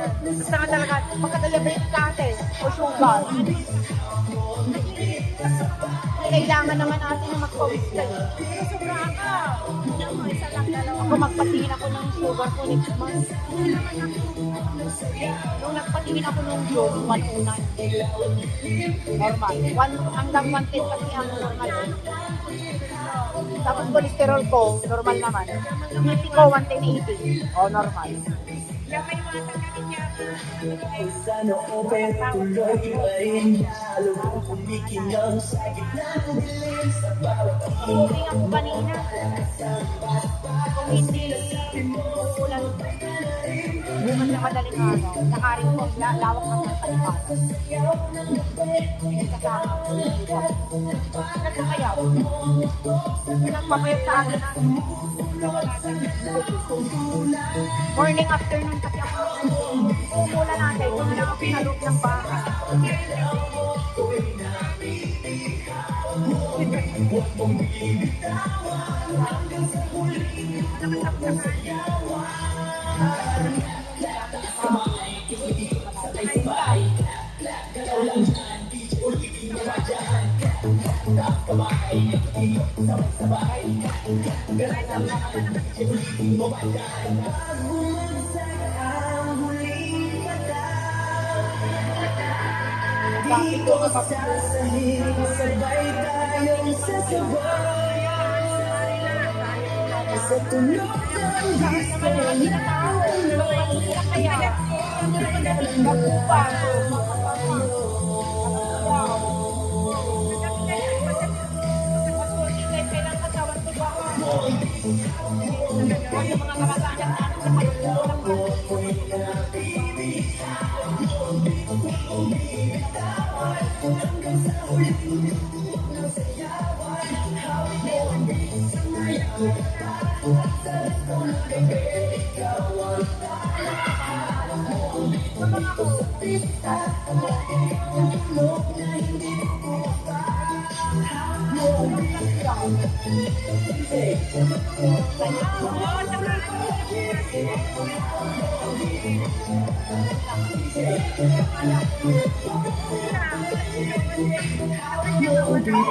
Basta nga talaga, magka-deliberate ka ate o sugar. Kailangan naman natin na mag-pawis ka eh. Sobra ka. Isa lang, dalawa. Ako magpatingin ako ng sugar ko next month. Nung nagpatingin ako nung June, 109. Normal. Hanggang 110 kasi ang normal. Tapos cholesterol ko, normal naman. BP ko, 110-80. O, normal. Kaya may mga tanggalin niya. Sana open tuloy pa rin lalo kung kumikinang sa gitna ng dilim sa bawat Moving ako kanina. Kung hindi, ulan. Bukas na madaling araw. Nakarin ko, lawak ng paliparan. Kasama ko. Nagkakayaw. Nagpapayag sa akin na. Morning, afternoon kasi ako. Umulan natin. Kung na ako pinalog ng bahay. Bakit ko sasahin sabay tayong sasabay sa tunog ng disco kaya magpupa. Kailangan katawan ko ba? Mga kamag-anak na